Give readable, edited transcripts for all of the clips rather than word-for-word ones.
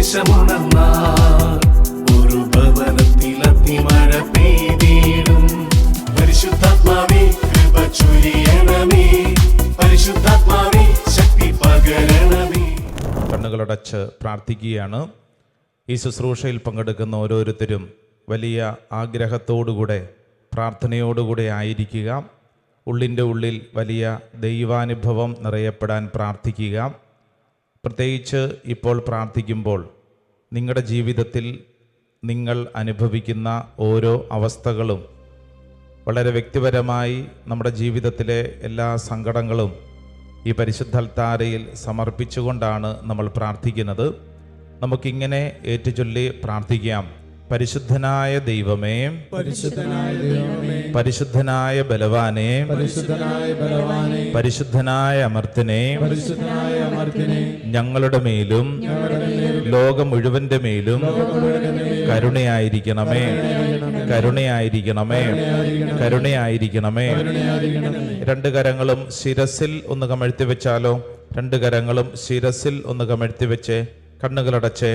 സുവിശേഷമുണർന്നാൽ ഒരു ഭവനത്തിൽ അഗ്നിമഴ പെയ്തിടും. പരിശുദ്ധാത്മാവേ കൃപ ചൊരിയണമേ, പരിശുദ്ധാത്മാവേ ശക്തി പകരണമേ. കണ്ണുകളടച്ച് പ്രാർത്ഥിക്കുകയാണ്. ഈ ശുശ്രൂഷയിൽ പങ്കെടുക്കുന്ന ഓരോരുത്തരും വലിയ ആഗ്രഹത്തോടുകൂടെ പ്രാർത്ഥനയോടുകൂടെ ആയിരിക്കുക. ഉള്ളിൻ്റെ ഉള്ളിൽ വലിയ ദൈവാനുഭവം നിറയപ്പെടാൻ പ്രാർത്ഥിക്കുക. പ്രത്യേകിച്ച് ഇപ്പോൾ പ്രാർത്ഥിക്കുമ്പോൾ നിങ്ങളുടെ ജീവിതത്തിൽ നിങ്ങൾ അനുഭവിക്കുന്ന ഓരോ അവസ്ഥകളും വളരെ വ്യക്തിപരമായി നമ്മുടെ ജീവിതത്തിലെ എല്ലാ സങ്കടങ്ങളും ഈ പരിശുദ്ധ അൽത്താരയിൽ സമർപ്പിച്ചുകൊണ്ടാണ് നമ്മൾ പ്രാർത്ഥിക്കുന്നത്. നമുക്കിങ്ങനെ ഏറ്റുചൊല്ലി പ്രാർത്ഥിക്കാം. പരിശുദ്ധനായ ദൈവമേ, പരിശുദ്ധനായ ദൈവമേ, പരിശുദ്ധനായ ബലവാനേ, പരിശുദ്ധനായ ബലവാനേ, പരിശുദ്ധനായ അമർത്തിനെ, പരിശുദ്ധനായ അമർത്തിനെ, ഞങ്ങളുടെ മേലും ലോകം മുഴുവന്റെ മേലും കരുണയായിരിക്കണമേ, കരുണയായിരിക്കണമേ, കരുണയായിരിക്കണമേ. രണ്ട് കരങ്ങളും ശിരസിൽ ഒന്ന് കമഴ്ത്തി വെച്ചാലോ? രണ്ട് കരങ്ങളും ശിരസിൽ ഒന്ന് കമഴ്ത്തി വെച്ച് കണ്ണുകളടച്ച്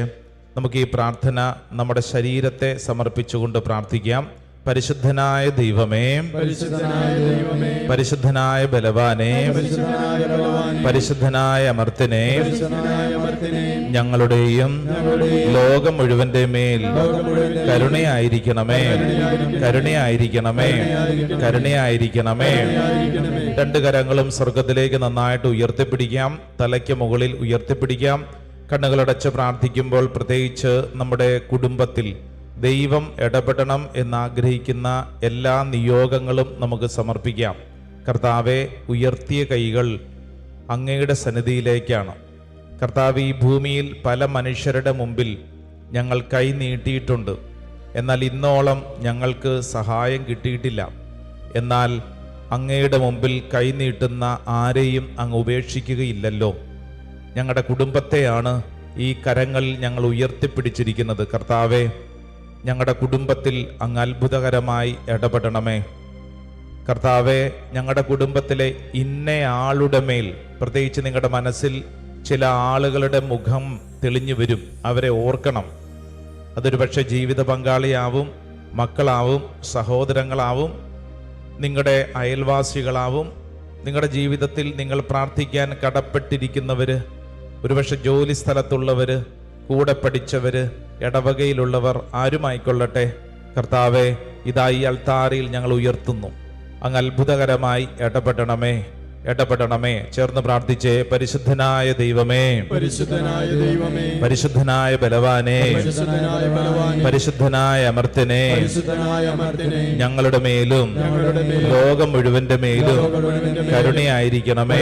നമുക്ക് ഈ പ്രാർത്ഥന നമ്മുടെ ശരീരത്തെ സമർപ്പിച്ചുകൊണ്ട് പ്രാർത്ഥിക്കാം. പരിശുദ്ധനായ ദൈവമേ, പരിശുദ്ധനായ ദൈവമേ, പരിശുദ്ധനായ ബലവാനേ, പരിശുദ്ധനായ ബലവാനേ, പരിശുദ്ധനായ അമർത്തിനെ, പരിശുദ്ധനായ അമർത്തിനെ, ഞങ്ങളുടെയും ലോകം മുഴുവന്റെ മേൽ കരുണയായിരിക്കണമേ, കരുണയായിരിക്കണമേ, കരുണയായിരിക്കണമേ. രണ്ട് കരങ്ങളും സ്വർഗത്തിലേക്ക് നന്നായിട്ട് ഉയർത്തിപ്പിടിക്കാം. തലയ്ക്ക് മുകളിൽ ഉയർത്തിപ്പിടിക്കാം. കണ്ണുകളടച്ച് പ്രാർത്ഥിക്കുമ്പോൾ പ്രത്യേകിച്ച് നമ്മുടെ കുടുംബത്തിൽ ദൈവം ഇടപെടണം എന്നാഗ്രഹിക്കുന്ന എല്ലാ നിയോഗങ്ങളും നമുക്ക് സമർപ്പിക്കാം. കർത്താവെ, ഉയർത്തിയ കൈകൾ അങ്ങയുടെ സന്നിധിയിലേക്കാണ്. കർത്താവ്, ഈ ഭൂമിയിൽ പല മനുഷ്യരുടെ മുമ്പിൽ ഞങ്ങൾ കൈ നീട്ടിയിട്ടുണ്ട്. എന്നാൽ ഇന്നോളം ഞങ്ങൾക്ക് സഹായം കിട്ടിയിട്ടില്ല. എന്നാൽ അങ്ങയുടെ മുമ്പിൽ കൈ നീട്ടുന്ന ആരെയും അങ്ങ് ഉപേക്ഷിക്കുകയില്ലല്ലോ. ഞങ്ങളുടെ കുടുംബത്തെയാണ് ഈ കരങ്ങൾ ഞങ്ങൾ ഉയർത്തിപ്പിടിച്ചിരിക്കുന്നത്. കർത്താവെ, ഞങ്ങളുടെ കുടുംബത്തിൽ അങ്ങ് അത്ഭുതകരമായി ഇടപെടണമേ. കർത്താവെ, ഞങ്ങളുടെ കുടുംബത്തിലെ ഇന്നയാളുടെ മേൽ പ്രത്യേകിച്ച് നിങ്ങളുടെ മനസ്സിൽ ചില ആളുകളുടെ മുഖം തെളിഞ്ഞു വരും. അവരെ ഓർക്കണം. അതൊരു പക്ഷേ ജീവിത പങ്കാളിയാവും, മക്കളാവും, സഹോദരങ്ങളാവും, നിങ്ങളുടെ അയൽവാസികളാവും, നിങ്ങളുടെ ജീവിതത്തിൽ നിങ്ങൾ പ്രാർത്ഥിക്കാൻ കടപ്പെട്ടിരിക്കുന്നവർ, ഒരുപക്ഷെ ജോലി സ്ഥലത്തുള്ളവർ, കൂടെ പഠിച്ചവർ, ഇടവകയിലുള്ളവർ, ആരുമായിക്കൊള്ളട്ടെ. കർത്താവെ, ഇതാ ഈ അൾത്താരയിൽ ഞങ്ങൾ ഉയർത്തുന്നു. അങ്ങ് അത്ഭുതകരമായി ഇടപെടണമേ, ഇടപെടണമേ. ചേർന്ന് പ്രാർത്ഥിച്ചേ. പരിശുദ്ധനായ ദൈവമേ, പരിശുദ്ധനായ ദൈവമേ, പരിശുദ്ധനായ ബലവാനേ, പരിശുദ്ധനായ ബലവാനേ, പരിശുദ്ധനായ അമർത്തിനെ, പരിശുദ്ധനായ അമർത്തിനെ, ഞങ്ങളുടെ മേലും ലോകം മുഴുവന്റെ മേലും കരുണയായിരിക്കണമേ,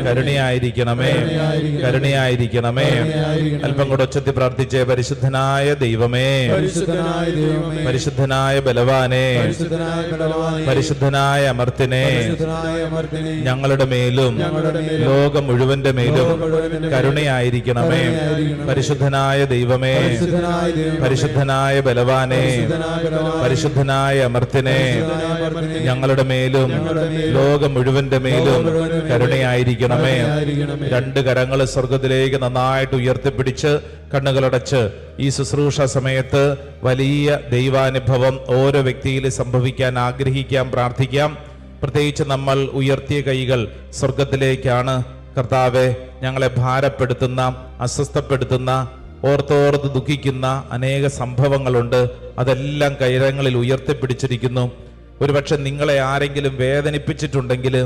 കരുണയായിരിക്കണമേ, കരുണയായിരിക്കണമേ. അല്പം കൂടെ ഉച്ചത്തിൽ പ്രാർത്ഥിച്ചേ. പരിശുദ്ധനായ ദൈവമേ, പരിശുദ്ധനായ ദൈവമേ, പരിശുദ്ധനായ ബലവാനേ, പരിശുദ്ധനായ ബലവാനേ, പരിശുദ്ധനായ അമർത്തിനെ, പരിശുദ്ധനായ അമർത്തിനെ, ഞങ്ങളുടെ മേലും ലോകം മുഴുവന്റെ മേലും കരുണയായിരിക്കണമേ. പരിശുദ്ധനായ ദൈവമേ, പരിശുദ്ധനായ ബലവാനേ, പരിശുദ്ധനായ അമർത്തിനെ, ഞങ്ങളുടെ മേലും ലോകം മുഴുവന്റെ മേലും കരുണയായിരിക്കണമേ. രണ്ട് കരങ്ങൾ സ്വർഗത്തിലേക്ക് നന്നായിട്ട് ഉയർത്തിപ്പിടിച്ച് കണ്ണുകളടച്ച് ഈ ശുശ്രൂഷ സമയത്ത് വലിയ ദൈവാനുഭവം ഓരോ വ്യക്തിയിൽ സംഭവിക്കാൻ ആഗ്രഹിക്കാം, പ്രാർത്ഥിക്കാം. പ്രത്യേകിച്ച് നമ്മൾ ഉയർത്തിയ കൈകൾ സ്വർഗത്തിലേക്കാണ്. കർത്താവെ, ഞങ്ങളെ ഭാരപ്പെടുത്തുന്ന, അസ്വസ്ഥപ്പെടുത്തുന്ന, ഓർത്തോർത്ത് ദുഃഖിക്കുന്ന അനേക സംഭവങ്ങളുണ്ട്. അതെല്ലാം കൈരങ്ങളിൽ ഉയർത്തിപ്പിടിച്ചിരിക്കുന്നു. ഒരുപക്ഷെ നിങ്ങളെ ആരെങ്കിലും വേദനിപ്പിച്ചിട്ടുണ്ടെങ്കിൽ,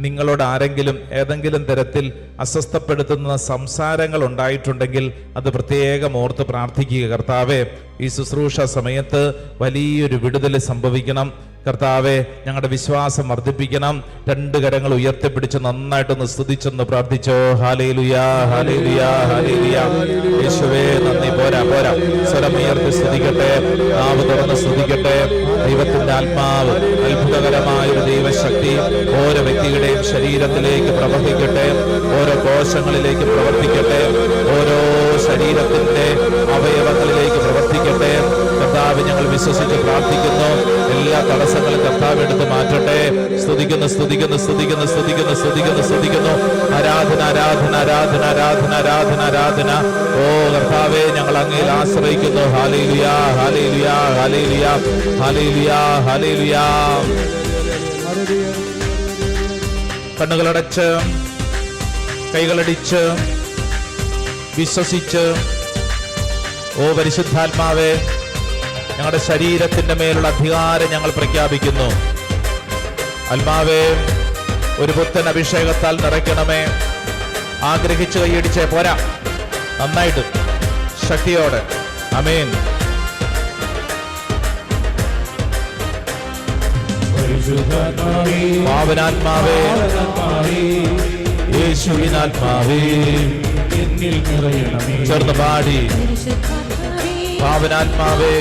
നിങ്ങളോട് ആരെങ്കിലും ഏതെങ്കിലും തരത്തിൽ അസ്വസ്ഥപ്പെടുത്തുന്ന സംസാരങ്ങൾ ഉണ്ടായിട്ടുണ്ടെങ്കിൽ അത് പ്രത്യേകം ഓർത്ത് പ്രാർത്ഥിക്കുക. കർത്താവെ, ഈ ശുശ്രൂഷ സമയത്ത് വലിയൊരു വിടുതൽ സംഭവിക്കണം. കർത്താവെ, ഞങ്ങളുടെ വിശ്വാസം വർദ്ധിപ്പിക്കണം. രണ്ട് കരങ്ങൾ ഉയർത്തിപ്പിടിച്ച് നന്നായിട്ടൊന്ന് സ്തുതിച്ചൊന്ന് പ്രാർത്ഥിച്ചോ. ഹല്ലേലൂയാ, ഹല്ലേലൂയാ, ഹല്ലേലൂയാ. യേശുവേ നന്ദി. പോരാ പോരാ, സ്വരം ഉയർത്തി സ്തുതിക്കട്ടെ, നാവ് തുറന്ന് സ്തുതിക്കട്ടെ. ദൈവത്തിന്റെ ആത്മാവ്, അത്ഭുതകരമായ ഒരു ദൈവശക്തി ഓരോ വ്യക്തിയുടെയും ശരീരത്തിലേക്ക് പ്രവർത്തിക്കട്ടെ, ഓരോ കോശങ്ങളിലേക്ക് പ്രവർത്തിക്കട്ടെ, ഓരോ ശരീരത്തിന്റെ അവയവങ്ങളിലേക്ക് പ്രവർത്തിക്കട്ടെ. കർത്താവ്, ഞങ്ങൾ വിശ്വസിച്ച് പ്രാർത്ഥിക്കുന്നു. എല്ലാ തടസ്സങ്ങളും കർത്താവ് എടുത്ത് മാറ്റട്ടെ. സ്തുതിക്കുന്നു, സ്തുതിക്കുന്നു, സ്തുതിക്കുന്നു, സ്തുതിക്കുന്നു, സ്തുതിക്കുന്നു, സ്തുതിക്കുന്നു. ആരാധന, ആരാധന, ആരാധന, ആരാധന. ആരാധന ആരാധന ആരാധന. ഓ കർത്താവേ, ഞങ്ങൾ അങ്ങയിൽ ആശ്രയിക്കുന്നു. Hallelujah hallelujah hallelujah hallelujah hallelujah. കണ്ണുകളടച്ച് കൈകളടിച്ച് വിശ്വസിച്ച്, ഓ പരിശുദ്ധാത്മാവേ, ഞങ്ങളുടെ ശരീരത്തിന്റെ മേലുള്ള അധികാരം ഞങ്ങൾ പ്രഖ്യാപിക്കുന്നു. ആത്മാവേ, ഒരു പുത്തൻ അഭിഷേകത്താൽ നിറയ്ക്കണമേ. ആഗ്രഹിച്ച് കൈയടിച്ചേ പോരാ, നന്നായിട്ട് ശക്തിയോടെ. ആമേൻ. പാവനാത്മാവേ, യേശുവിനാത്മാവേ, എന്നിൽ നിറയണമേ. ചേർന്ന് പാടി. പാവനാത്മാവേ,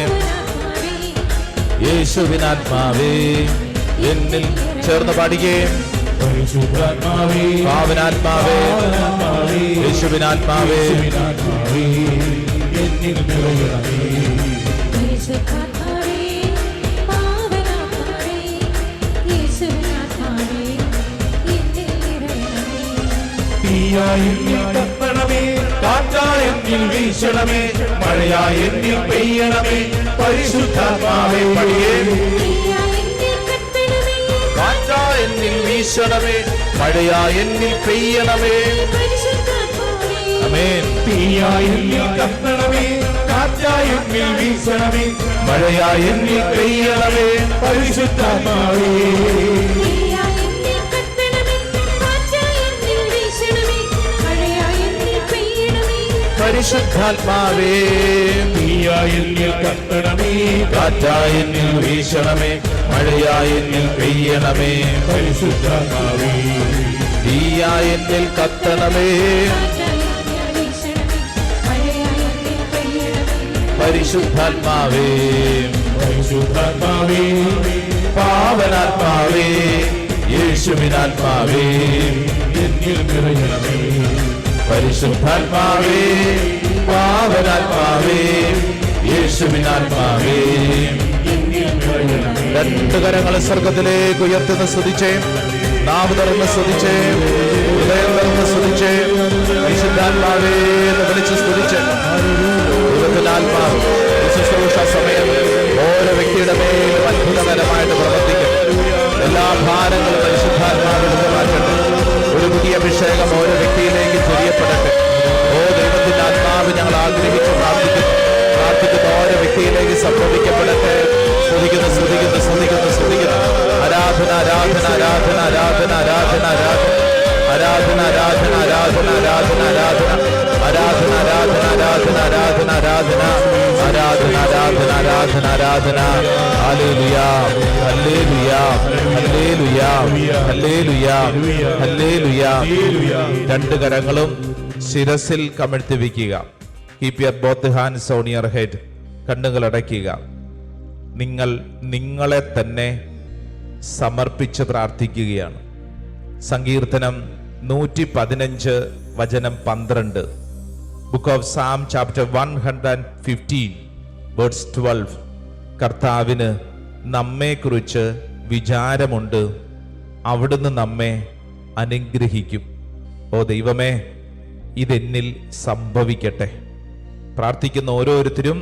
യേശുവിനാത്മാവേ, എന്നിൽ ചേർന്ന് പാടുകയും. പരിശുദ്ധാത്മാവേ, പാവനാത്മാവേ, യേശുവിനാത്മാവേ, എന്നിൽ നിറയണമേ. തീയായി എന്നിൽ കത്തണമേ, കാറ്റായി എന്നിൽ വീശണമേ, മഴയായി എന്നിൽ പെയ്യണമേ. പരിശുദ്ധാത്മാവേ, കാറ്റായി എന്നിൽ വീശണമേ, മഴയായി എന്നിൽ പെയ്യണമേ. ആമേൻ. തീയായി എന്നിൽ കത്തണമേ, കാറ്റായി എന്നിൽ വീശണമേ, മഴയായി എന്നിൽ പെയ്യണമേ. പരിശുദ്ധാത്മാവേ, പരിശുദ്ധാത്മാവേ, തീയായി എന്നിൽ കത്തണമേ, കാറ്റായി എന്നിൽ വീശണമേ, മഴയായി എന്നിൽ പെയ്യണമേ. പരിശുദ്ധാത്മാവേ, തീയായി എന്നിൽ കത്തണമേ, പരിശുദ്ധാത്മാവേ, പരിശുദ്ധാത്മാവേ, പാവനാത്മാവേ, യേശുവിനാത്മാവേ, എന്നിൽ നിറയണമേ. പരിശുദ്ധാത്മാവേ, പാവനാത്മാവേ, യേശുവിനാത്മാവേ, എന്നിൽ നിറയണമേ. രണ്ട് കരങ്ങൾ സ്വർഗത്തിലേക്ക് ഉയർത്തുന്ന സ്തുതിച്ചേ, നാവ് തുറന്ന് സ്തുതിച്ചേ, ഹൃദയം തുറന്ന് സ്തുതിച്ചേ, പരിശുദ്ധാത്മാവേ എന്ന് വിളിച്ച് സ്തുതിച്ചേ. ദൈവത്തിനാത്മാവ് ഈ ശുശ്രൂഷ സമയം ഓരോ വ്യക്തിയുടെ മേലും അത്ഭുതകരമായിട്ട് പ്രവർത്തിക്കും. എല്ലാ ഭാരങ്ങളും പരിശുദ്ധാത്മാവിൽ മാറ്റട്ടെ. ഒരു പുതിയ അഭിഷേകം ഓരോ വ്യക്തിയിലേക്ക് ചൊരിയപ്പെടട്ടെ. ഓ ദൈവത്തിന്റെ ആത്മാവ് ഞങ്ങൾ ആഗ്രഹിച്ച് പ്രാർത്ഥിക്കുന്നു. ഓരോ വ്യക്തിയിലേക്ക് സംഭവിക്കപ്പെടട്ടെ. സ്തുതിക്കുന്നു സ്തുതിക്കുന്നു സ്തുതിക്കുന്നു സ്തുതിക്കുന്നു. ആരാധന ആരാധന ആരാധന ആരാധന ആരാധന ആരാധന ആരാധന ആരാധന ആരാധന ആരാധന ആരാധന ആരാധന ആരാധന ആരാധന ആരാധന ആരാധന ആരാധന ആരാധന ആരാധന. Hallelujah hallelujah hallelujah hallelujah hallelujah. രണ്ട് കരങ്ങളും ശിരസിൽ കമിഴ്ത്തി വയ്ക്കുക. Keep your both hands on your head. കണ്ണുകൾ അടയ്ക്കുക. നിങ്ങൾ നിങ്ങളെ തന്നെ സമർപ്പിച്ച് പ്രാർത്ഥിക്കുകയാണ്. സങ്കീർത്തനം 115 വചനം 12. Book of Psalm chapter 115 verse 12. കർത്താവിന് നമ്മെക്കുറിച്ച് വിചാരമുണ്ട്, അവിടുന്ന് നമ്മെ അനുഗ്രഹിക്കും. ഓ ദൈവമേ, ഇതെന്നിൽ സംഭവിക്കട്ടെ. പ്രാർത്ഥിക്കുന്ന ഓരോരുത്തരും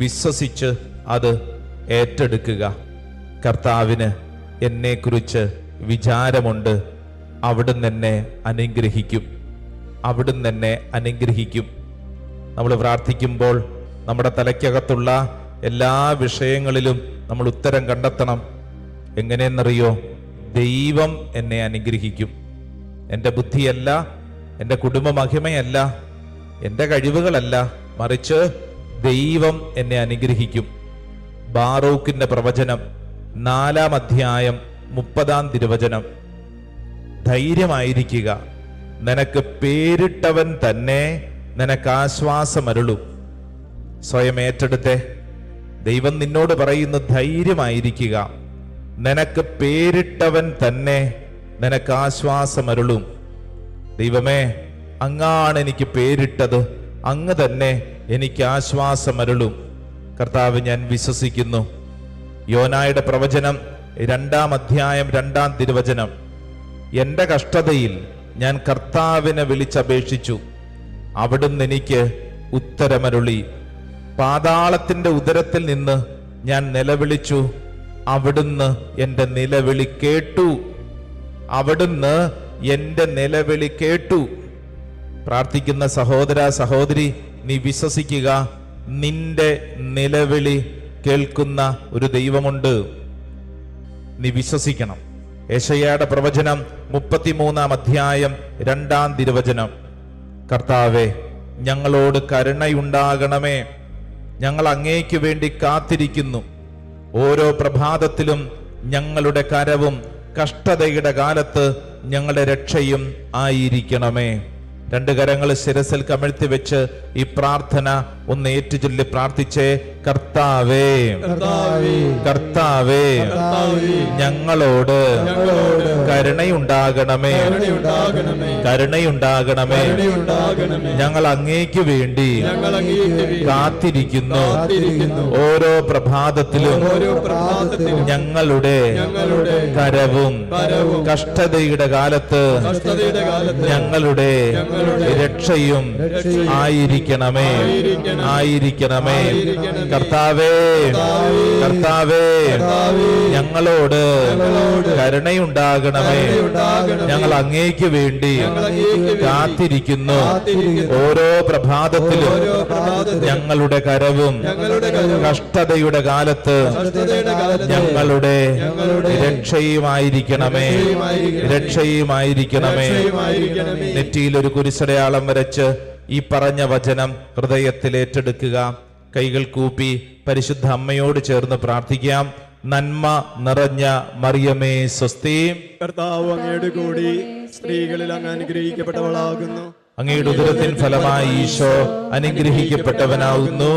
വിശ്വസിച്ച് അത് ഏറ്റെടുക്കുക. കർത്താവിന് എന്നെക്കുറിച്ച് വിചാരമുണ്ട്, അവിടുന്ന് എന്നെ അനുഗ്രഹിക്കും, അവിടുന്ന് എന്നെ അനുഗ്രഹിക്കും. നമ്മൾ പ്രാർത്ഥിക്കുമ്പോൾ നമ്മുടെ തലയ്ക്കകത്തുള്ള എല്ലാ വിഷയങ്ങളിലും നമ്മൾ ഉത്തരം കണ്ടെത്തണം. എങ്ങനെയെന്നറിയോ? ദൈവം എന്നെ അനുഗ്രഹിക്കും. എൻ്റെ ബുദ്ധിയല്ല, എൻ്റെ കുടുംബ മഹിമയല്ല, എൻ്റെ കഴിവുകളല്ല, മറിച്ച് ദൈവം എന്നെ അനുഗ്രഹിക്കും. ബാറൂക്കിന്റെ പ്രവചനം 4-ാം അധ്യായം 30-ാം തിരുവചനം. ധൈര്യമായിരിക്കുക, നിനക്ക് പേരിട്ടവൻ തന്നെ നിനക്ക് ആശ്വാസമരുളും. സ്വയം ഏറ്റെടുത്തേ. ദൈവം നിന്നോട് പറയുന്നു, ധൈര്യമായിരിക്കുക, നിനക്ക് പേരിട്ടവൻ തന്നെ നിനക്ക് ആശ്വാസമരുളും. ദൈവമേ, അങ്ങാണ് എനിക്ക് പേരിട്ടത്, അങ്ങ് തന്നെ എനിക്ക് ആശ്വാസമരുളും. കർത്താവ്, ഞാൻ വിശ്വസിക്കുന്നു. യോനായുടെ പ്രവചനം 2-ാം അധ്യായം 2-ാം തിരുവചനം. എൻ്റെ കഷ്ടതയിൽ ഞാൻ കർത്താവിനെ വിളിച്ചപേക്ഷിച്ചു, അവിടുന്ന് എനിക്ക് ഉത്തരമരുളി. പാതാളത്തിന്റെ ഉദരത്തിൽ നിന്ന് ഞാൻ നിലവിളിച്ചു, അവിടുന്ന് എൻ്റെ നിലവിളി കേട്ടു. അവിടുന്ന് എൻ്റെ നിലവിളി കേട്ടു. പ്രാർത്ഥിക്കുന്ന സഹോദര സഹോദരി, നീ വിശ്വസിക്കുക, നിന്റെ നിലവിളി കേൾക്കുന്ന ഒരു ദൈവമുണ്ട്. നീ വിശ്വസിക്കണം. യെശയ്യായുടെ പ്രവചനം 33-ാം അധ്യായം 2-ാം തിരുവചനം. കർത്താവേ, ഞങ്ങളോട് കരുണയുണ്ടാകണമേ. ഞങ്ങൾ അങ്ങേക്ക് വേണ്ടി കാത്തിരിക്കുന്നു. ഓരോ പ്രഭാതത്തിലും ഞങ്ങളുടെ കരവും കഷ്ടതയുടെ കാലത്ത് ഞങ്ങളുടെ രക്ഷയും ആയിരിക്കണമേ. രണ്ട് കരങ്ങൾ ശിരസിൽ കമിഴ്ത്തി വെച്ച് ഈ പ്രാർത്ഥന ഒന്ന് ഏറ്റുചൊല്ലി പ്രാർത്ഥിച്ചേ. കർത്താവേ, കർത്താവേ, ഞങ്ങളോട് കരുണയുണ്ടാകണമേ, കരുണയുണ്ടാകണമേ. ഞങ്ങൾ അങ്ങേക്ക് വേണ്ടി കാത്തിരിക്കുന്നു. ഓരോ പ്രഭാതത്തിലും ഞങ്ങളുടെ കരവും കഷ്ടതയുടെ കാലത്ത് ഞങ്ങളുടെ രക്ഷയും ആയിരിക്കണമേ, ആയിരിക്കണമേ. കർത്താവേ, കർത്താവേ, ഞങ്ങളോട് കരുണയുണ്ടാകണമേ. ഞങ്ങൾ അങ്ങേക്ക് വേണ്ടി കാത്തിരിക്കുന്നു. ഓരോ പ്രഭാതത്തിലും ഞങ്ങളുടെ കരവും കഷ്ടതയുടെ കാലത്ത് ഞങ്ങളുടെ രക്ഷയുമായിരിക്കണമേ, രക്ഷയുമായിരിക്കണമേ. നെറ്റിയിൽ ഒരു കുരിശടയാളം വരച്ച് ഈ പറഞ്ഞ വചനം ഹൃദയത്തിൽ ഏറ്റെടുക്കുക. കൈകൾ കൂപ്പി പരിശുദ്ധ അമ്മയോട് ചേർന്ന് പ്രാർത്ഥിക്കാം. നന്മ നിറഞ്ഞ മറിയമേ സ്വസ്തി, കർത്താവ് അങ്ങയുടെ കൂടി സ്ത്രീകളിൽ അങ്ങ് അനുഗ്രഹിക്കപ്പെട്ടവളാകുന്നു. അങ്ങയുടെ ഉദരത്തിൻ ഫലമായി ഈശോ അനുഗ്രഹിക്കപ്പെട്ടവനാകുന്നു.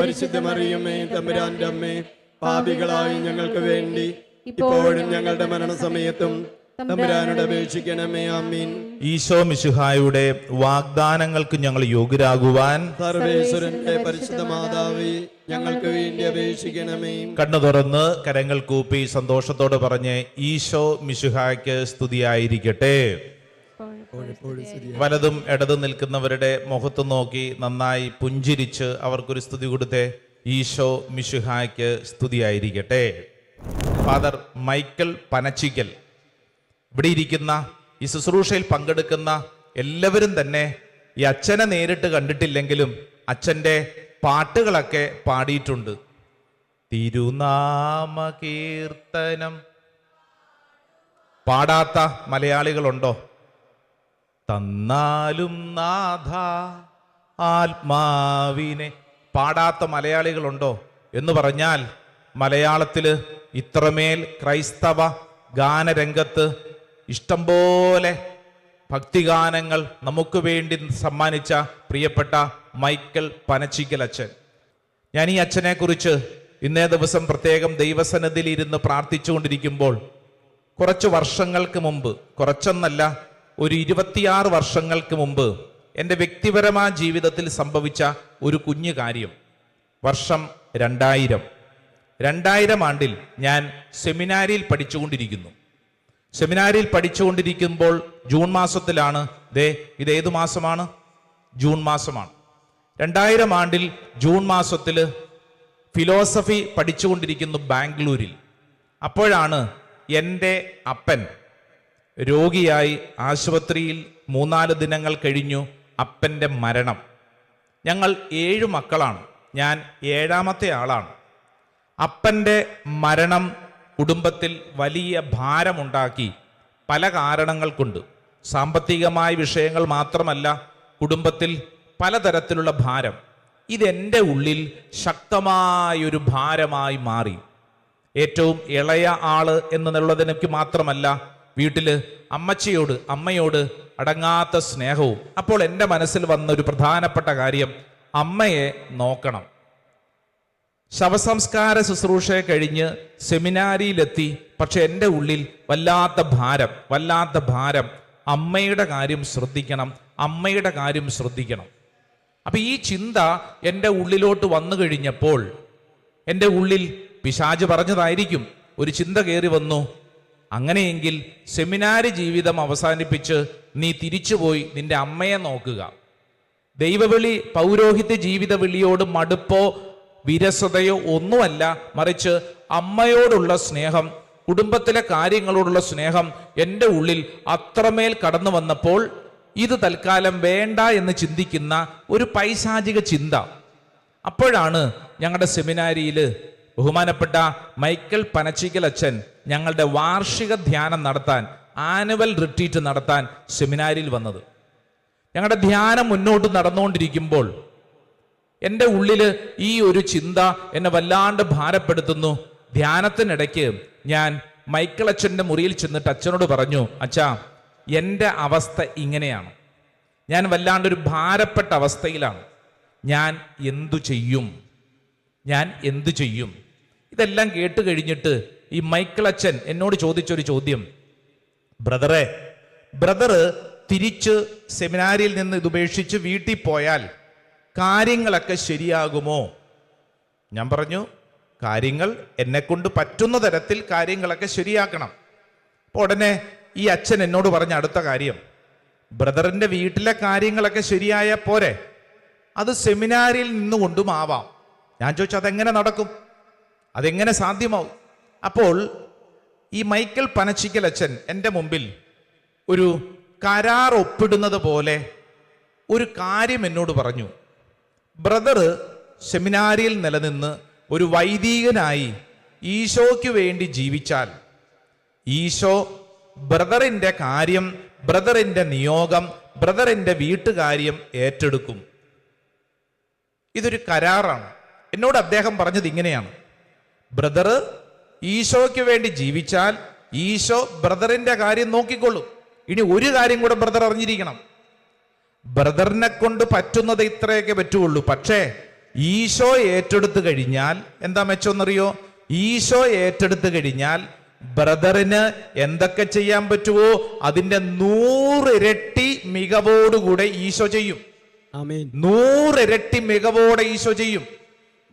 പരിശുദ്ധ മറിയമ്മേ, തമ്പുരാന്റെ അമ്മേ, പാപികളായി ഞങ്ങൾക്ക് വേണ്ടി ഇപ്പോഴും ഞങ്ങളുടെ മരണസമയത്തും തമ്പുരാനോട് അപേക്ഷിക്കണമേ. ആമീൻ. ഈശോ മിശിഹായുടെ വാഗ്ദാനങ്ങൾക്ക് ഞങ്ങൾ യോഗ്യരാകുവാൻ സർവേശ്വരന്റെ പരിശുദ്ധ മാതാവേ, ഞങ്ങൾക്ക് വേണ്ടി അപേക്ഷിക്കണമേ. കണ്ണു തുറന്ന് കരങ്ങൾ കൂപ്പി സന്തോഷത്തോടെ പറഞ്ഞ് ഈശോ മിശിഹായ്ക്ക് സ്തുതിയായിരിക്കട്ടെ. വലതും ഇടതും നിൽക്കുന്നവരുടെ മുഖത്ത് നോക്കി നന്നായി പുഞ്ചിരിച്ച് അവർക്കൊരു സ്തുതി കൊടുത്തേ. ഈശോ മിശിഹായ്ക്ക് സ്തുതിയായിരിക്കട്ടെ. ഫാദർ മൈക്കിൾ പനച്ചിക്കൽ, ഇവിടെ ഇരിക്കുന്ന ഈ ശുശ്രൂഷയിൽ പങ്കെടുക്കുന്ന എല്ലാവരും തന്നെ ഈ അച്ഛനെ നേരിട്ട് കണ്ടിട്ടില്ലെങ്കിലും അച്ഛൻ്റെ പാട്ടുകളൊക്കെ പാടിയിട്ടുണ്ട്. തിരുനാമ കീർത്തനം പാടാത്ത മലയാളികളുണ്ടോ? തന്നാലും നാഥ ആത്മാവിനെ പാടാത്ത മലയാളികളുണ്ടോ എന്ന് പറഞ്ഞാൽ, മലയാളത്തിൽ ഇത്രമേൽ ക്രൈസ്തവ ഗാനരംഗത്ത് ഇഷ്ടംപോലെ ഭക്തിഗാനങ്ങൾ നമുക്ക് വേണ്ടി സമ്മാനിച്ച പ്രിയപ്പെട്ട മൈക്കിൾ പനച്ചിക്കൽ അച്ഛൻ. ഞാൻ ഈ അച്ഛനെ കുറിച്ച് ഇന്നേ ദിവസം പ്രത്യേകം ദൈവസന്നിധിയിൽ ഇരുന്ന് പ്രാർത്ഥിച്ചുകൊണ്ടിരിക്കുമ്പോൾ കുറച്ച് വർഷങ്ങൾക്ക് മുമ്പ്, കുറച്ചൊന്നല്ല, ഒരു 26 വർഷങ്ങൾക്ക് മുമ്പ് എൻ്റെ വ്യക്തിപരമായ ജീവിതത്തിൽ സംഭവിച്ച ഒരു കുഞ്ഞു കാര്യം. വർഷം 2000 ആണ്ടിൽ ഞാൻ സെമിനാരിയിൽ പഠിച്ചുകൊണ്ടിരിക്കുന്നു. സെമിനാരിയിൽ പഠിച്ചുകൊണ്ടിരിക്കുമ്പോൾ ജൂൺ മാസത്തിലാണ്, ഇതേതു മാസമാണ്? ജൂൺ മാസമാണ്. 2000 ആണ്ടിൽ ജൂൺ മാസത്തിൽ ഫിലോസഫി പഠിച്ചുകൊണ്ടിരിക്കുന്നു ബാംഗ്ലൂരിൽ. അപ്പോഴാണ് എൻ്റെ അപ്പൻ രോഗിയായി ആശുപത്രിയിൽ 3-4 ദിനങ്ങൾ കഴിഞ്ഞു അപ്പൻ്റെ മരണം. ഞങ്ങൾ 7 മക്കളാണ്, ഞാൻ 7ാമത്തെ ആളാണ്. അപ്പൻ്റെ മരണം കുടുംബത്തിൽ വലിയ ഭാരമുണ്ടാക്കി. പല കാരണങ്ങൾ കൊണ്ട്, സാമ്പത്തികമായ വിഷയങ്ങൾ മാത്രമല്ല, കുടുംബത്തിൽ പലതരത്തിലുള്ള ഭാരം. ഇതെൻ്റെ ഉള്ളിൽ ശക്തമായൊരു ഭാരമായി മാറി. ഏറ്റവും ഇളയ ആള് എന്നുള്ളതിനെനിക്ക് മാത്രമല്ല, വീട്ടിൽ അമ്മയോട് അടങ്ങാത്ത സ്നേഹവും. അപ്പോൾ എൻ്റെ മനസ്സിൽ വന്ന ഒരു പ്രധാനപ്പെട്ട കാര്യം, അമ്മയെ നോക്കണം. ശവസംസ്കാര ശുശ്രൂഷയെ കഴിഞ്ഞ് സെമിനാരിയിലെത്തി. പക്ഷെ എൻ്റെ ഉള്ളിൽ വല്ലാത്ത ഭാരം. അമ്മയുടെ കാര്യം ശ്രദ്ധിക്കണം. അപ്പൊ ഈ ചിന്ത എൻ്റെ ഉള്ളിലോട്ട് വന്നു കഴിഞ്ഞപ്പോൾ, എൻ്റെ ഉള്ളിൽ പിശാച് പറഞ്ഞതായിരിക്കും, ഒരു ചിന്ത കയറി വന്നു, അങ്ങനെയെങ്കിൽ സെമിനാരി ജീവിതം അവസാനിപ്പിച്ച് നീ തിരിച്ചുപോയി നിന്റെ അമ്മയെ നോക്കുക. ദൈവവിളി പൗരോഹിത്യ ജീവിത വിളിയോട് മടുപ്പോ വിരസതയോ ഒന്നുമല്ല, മറിച്ച് അമ്മയോടുള്ള സ്നേഹം, കുടുംബത്തിലെ കാര്യങ്ങളോടുള്ള സ്നേഹം എൻ്റെ ഉള്ളിൽ അത്രമേൽ കടന്നു വന്നപ്പോൾ ഇത് തൽക്കാലം വേണ്ട എന്ന് ചിന്തിക്കുന്ന ഒരു പൈശാചിക ചിന്ത. അപ്പോഴാണ് ഞങ്ങളുടെ സെമിനാരിയിൽ ബഹുമാനപ്പെട്ട മൈക്കൽ പനച്ചിക്കൽ അച്ഛൻ ഞങ്ങളുടെ വാർഷിക ധ്യാനം നടത്താൻ, ആനുവൽ റിട്രീറ്റ് നടത്താൻ സെമിനാരിയിൽ വന്നത്. ഞങ്ങളുടെ ധ്യാനം മുന്നോട്ട് നടന്നുകൊണ്ടിരിക്കുമ്പോൾ എൻ്റെ ഉള്ളിൽ ഈ ഒരു ചിന്ത എന്നെ വല്ലാണ്ട് ഭാരപ്പെടുത്തുന്നു. ധ്യാനത്തിനിടയ്ക്ക് ഞാൻ മൈക്കിൾ അച്ഛൻ്റെ മുറിയിൽ ചെന്നിട്ട് അച്ഛനോട് പറഞ്ഞു, അച്ഛാ, എൻ്റെ അവസ്ഥ ഇങ്ങനെയാണ്, ഞാൻ വല്ലാണ്ടൊരു ഭാരപ്പെട്ട അവസ്ഥയിലാണ്, ഞാൻ എന്തു ചെയ്യും? ഇതെല്ലാം കേട്ട് കഴിഞ്ഞിട്ട് ഈ മൈക്കിൾ അച്ഛൻ എന്നോട് ചോദിച്ചൊരു ചോദ്യം, ബ്രദർ തിരിച്ച് സെമിനാരിയിൽ നിന്ന് ഇതുപേക്ഷിച്ച് വീട്ടിൽ പോയാൽ കാര്യങ്ങളൊക്കെ ശരിയാകുമോ? ഞാൻ പറഞ്ഞു, കാര്യങ്ങൾ എന്നെക്കൊണ്ട് പറ്റുന്ന തരത്തിൽ കാര്യങ്ങളൊക്കെ ശരിയാക്കണം. അപ്പോൾ ഉടനെ ഈ അച്ഛൻ എന്നോട് പറഞ്ഞ അടുത്ത കാര്യം, ബ്രദറിന്റെ വീട്ടിലെ കാര്യങ്ങളൊക്കെ ശരിയായ പോരെ, അത് സെമിനാരിയിൽ നിന്നുകൊണ്ടും ആവാം. ഞാൻ ചോദിച്ചു, അതെങ്ങനെ നടക്കും, അതെങ്ങനെ സാധ്യമാവും? അപ്പോൾ ഈ മൈക്കൽ പനച്ചിക്കൽ അച്ഛൻ എൻ്റെ മുമ്പിൽ ഒരു കരാർ ഒപ്പിടുന്നത് പോലെ ഒരു കാര്യം എന്നോട് പറഞ്ഞു. ബ്രദർ സെമിനാരിയിൽ നിലനിന്ന് ഒരു വൈദികനായി ഈശോയ്ക്ക് വേണ്ടി ജീവിച്ചാൽ ഈശോ ബ്രദറിൻ്റെ കാര്യം, ബ്രദറിൻ്റെ നിയോഗം, ബ്രദറിൻ്റെ വീട്ടുകാര്യം ഏറ്റെടുക്കും. ഇതൊരു കരാറാണ്. എന്നോട് അദ്ദേഹം പറഞ്ഞത് ഇങ്ങനെയാണ്, ബ്രദർ ഈശോയ്ക്ക് വേണ്ടി ജീവിച്ചാൽ ഈശോ ബ്രദറിൻ്റെ കാര്യം നോക്കിക്കൊള്ളും. ഇനി ഒരു കാര്യം കൂടെ ബ്രദർ അറിഞ്ഞിരിക്കണം, ബ്രദറിനെ കൊണ്ട് പറ്റുന്നത് ഇത്രയൊക്കെ പറ്റുള്ളൂ. പക്ഷേ ഈശോ ഏറ്റെടുത്തു കഴിഞ്ഞാൽ എന്താ മെച്ചമെന്നറിയോ? ഈശോ ഏറ്റെടുത്തു കഴിഞ്ഞാൽ ബ്രദറിന് എന്തൊക്കെ ചെയ്യാൻ പറ്റുമോ അതിന്റെ 100 ഇരട്ടി മികവോടുകൂടെ ഈശോ ചെയ്യും. 100 ഇരട്ടി മികവോടെ ഈശോ ചെയ്യും.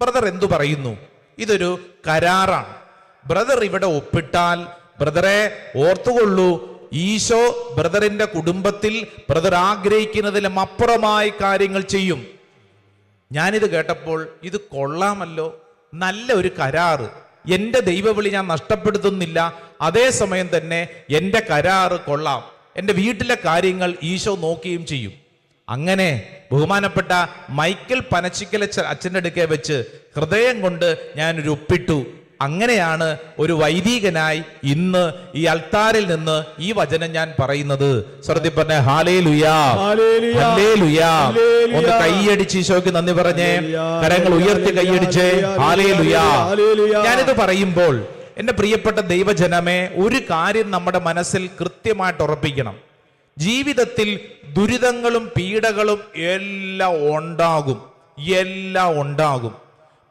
ബ്രദർ എന്തു പറയുന്നു? ഇതൊരു കരാറാണ്. ബ്രദർ ഇവിടെ ഒപ്പിട്ടാൽ, ബ്രദറെ ഓർത്തുകൊള്ളൂ, ഈശോ ബ്രദറിന്റെ കുടുംബത്തിൽ ബ്രദർ ആഗ്രഹിക്കുന്നതിലും അപ്പുറമായി കാര്യങ്ങൾ ചെയ്യും. ഞാനിത് കേട്ടപ്പോൾ ഇത് കൊള്ളാമല്ലോ, നല്ല ഒരു കരാറ്. എൻ്റെ ദൈവവിളി ഞാൻ നഷ്ടപ്പെടുത്തുന്നില്ല, അതേസമയം തന്നെ എൻ്റെ കരാറ് കൊള്ളാം, എൻ്റെ വീട്ടിലെ കാര്യങ്ങൾ ഈശോ നോക്കുകയും ചെയ്യും. അങ്ങനെ ബഹുമാനപ്പെട്ട മൈക്കൽ പനച്ചിക്കൽ അച്ഛൻ്റെ അടുക്കെ വെച്ച് ഹൃദയം കൊണ്ട് ഞാനൊരു ഒപ്പിട്ടു. അങ്ങനെയാണ് ഒരു വൈദികനായി ഇന്ന് ഈ അൾത്താരിൽ നിന്ന് ഈ വചനം ഞാൻ പറയുന്നത്. സ്വർഗ്ഗത്തിൽ പറഞ്ഞ ഹല്ലേലൂയാ, ഹല്ലേലൂയാ. ഒന്ന് കൈയടിച്ച് ഈശോയ്ക്ക് നന്ദി പറഞ്ഞേ, കരങ്ങൾ ഉയർത്തി കൈയടിച്ചേ, ഹല്ലേലൂയാ. ഞാനിത് പറയുമ്പോൾ എന്റെ പ്രിയപ്പെട്ട ദൈവജനമേ, ഒരു കാര്യം നമ്മുടെ മനസ്സിൽ കൃത്യമായിട്ട് ഉറപ്പിക്കണം. ജീവിതത്തിൽ ദുരിതങ്ങളും പീഡകളും എല്ലാം ഉണ്ടാകും.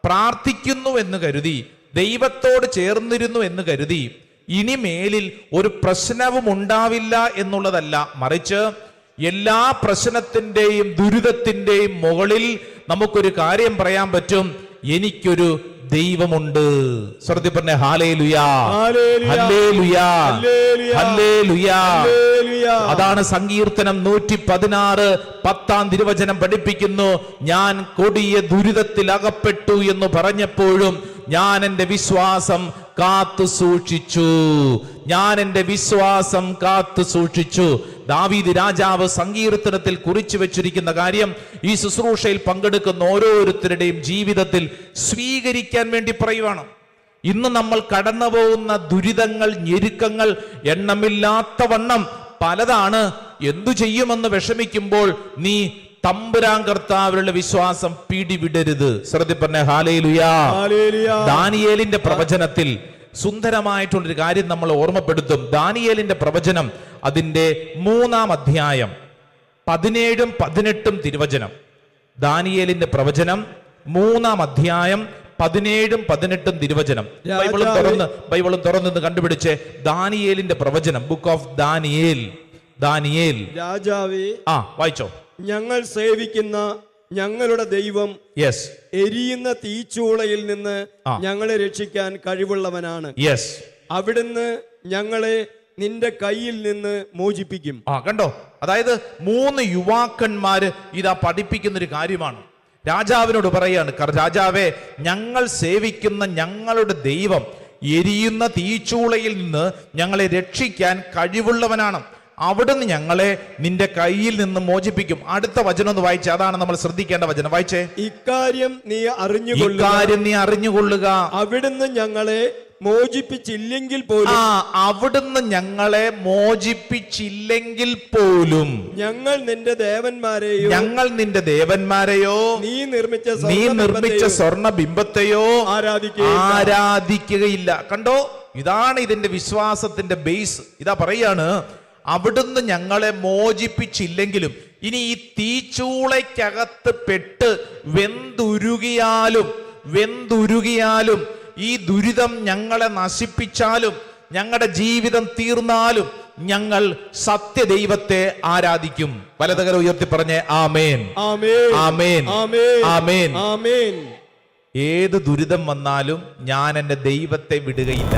പ്രാർത്ഥിക്കുന്നു എന്ന് കരുതി, ദൈവത്തോട് ചേർന്നിരുന്നു എന്ന് കരുതി ഇനിമേലിൽ ഒരു പ്രശ്നവും ഉണ്ടാവില്ല എന്നുള്ളതല്ല, മറിച്ച് എല്ലാ പ്രശ്നത്തിന്റെയും ദുരിതത്തിന്റെയും മുകളിൽ നമുക്കൊരു കാര്യം പറയാൻ പറ്റും, എനിക്കൊരു ദൈവമുണ്ട്. സ്വർഗ്ഗത്തിൽ പറഞ്ഞ ഹല്ലേലൂയാ, ഹല്ലേലൂയാ, ഹല്ലേലൂയാ. അതാണ് സങ്കീർത്തനം 116 10 തിരുവചനം പഠിപ്പിക്കുന്നു. ഞാൻ കൊടിയ ദുരിതത്തിൽ അകപ്പെട്ടു എന്ന് പറഞ്ഞപ്പോഴും ഞാൻ എൻ്റെ വിശ്വാസം കാത്തു സൂക്ഷിച്ചു. ദാവീദ് രാജാവ് സങ്കീർത്തനത്തിൽ കുറിച്ചു വെച്ചിരിക്കുന്ന കാര്യം ഈ ശുശ്രൂഷയിൽ പങ്കെടുക്കുന്ന ഓരോരുത്തരുടെയും ജീവിതത്തിൽ സ്വീകരിക്കാൻ വേണ്ടി പറയുവാണ്. ഇന്ന് നമ്മൾ കടന്നു പോകുന്ന ദുരിതങ്ങൾ, ഞെരുക്കങ്ങൾ എണ്ണമില്ലാത്ത വണ്ണം പലതാണ്. എന്തു ചെയ്യുമെന്ന് വിഷമിക്കുമ്പോൾ നീ തമ്പുരാൻ കർത്താവിലുള്ള വിശ്വാസം പിടിവിടരുത്. സ്വർഗ്ഗത്തിൽ പറഞ്ഞ ഹല്ലേലൂയാ. ദാനിയേലിന്റെ പ്രവചനത്തിൽ സുന്ദരമായിട്ടുള്ളൊരു കാര്യം നമ്മൾ ഓർമ്മപ്പെടുത്തും. ദാനിയേലിന്റെ പ്രവചനം അതിന്റെ 3-ാം അധ്യായം 17 18 തിരുവചനം. ദാനിയേലിന്റെ പ്രവചനം 3-ാം അധ്യായം 17 18 തിരുവചനം. ബൈബിളും തുറന്ന് കണ്ടുപിടിച്ച് ദാനിയേലിന്റെ പ്രവചനം, ബുക്ക് ഓഫ് ദാനിയേൽ. രാജാവേ, വായിച്ചോ. ഞങ്ങൾ സേവിക്കുന്ന ഞങ്ങളുടെ ദൈവം എരിയുന്ന തീച്ചൂളയിൽ നിന്ന് ഞങ്ങളെ രക്ഷിക്കാൻ കഴിവുള്ളവനാണ്. അവിടുന്ന് ഞങ്ങളെ നിന്റെ കയ്യിൽ നിന്ന് മോചിപ്പിക്കും. കണ്ടോ, അതായത് 3 യുവാക്കന്മാര് ഇതാ പഠിപ്പിക്കുന്ന ഒരു കാര്യമാണ്. രാജാവിനോട് പറയാണ്, രാജാവേ, ഞങ്ങൾ സേവിക്കുന്ന ഞങ്ങളുടെ ദൈവം എരിയുന്ന തീച്ചൂളയിൽ നിന്ന് ഞങ്ങളെ രക്ഷിക്കാൻ കഴിവുള്ളവനാണ്. അവിടുന്ന് ഞങ്ങളെ നിന്റെ കയ്യിൽ നിന്ന് മോചിപ്പിക്കും. അടുത്ത വചനം ഒന്ന് വായിച്ചേ, അതാണ് നമ്മൾ ശ്രദ്ധിക്കേണ്ട വചനം. വായിച്ചേ. ഇക്കാര്യം നീ അറിഞ്ഞുകൊള്ളുക. അവിടുന്ന് ഞങ്ങളെ മോചിപ്പിച്ചില്ലെങ്കിൽ പോലും, അവിടുന്ന് ഞങ്ങളെ മോചിപ്പിച്ചില്ലെങ്കിൽ പോലും ഞങ്ങൾ നിന്റെ ദേവന്മാരെയോ നീ നിർമ്മിച്ച സ്വർണബിംബത്തെയോ ആരാധിക്കുകയില്ല. കണ്ടോ, ഇതാണ് ഇതിന്റെ വിശ്വാസത്തിന്റെ ബേസ്. ഇതാ പറയാണ്, അവിടുന്ന് ഞങ്ങളെ മോചിപ്പിച്ചില്ലെങ്കിലും, ഇനി ഈ തീച്ചൂളയ്ക്കകത്ത് പെട്ട് വെന്തുരുകിയാലും ഈ ദുരിതം ഞങ്ങളെ നശിപ്പിച്ചാലും, ഞങ്ങളുടെ ജീവിതം തീർന്നാലും ഞങ്ങൾ സത്യദൈവത്തെ ആരാധിക്കും. വലതുകര ഉയർത്തി പറഞ്ഞേ ആമേൻ, ആമേൻ, ആമേൻ, ആമേൻ, ആമേൻ. ഏത് ദുരിതം വന്നാലും ഞാൻ എൻ്റെ ദൈവത്തെ വിടുകയില്ല.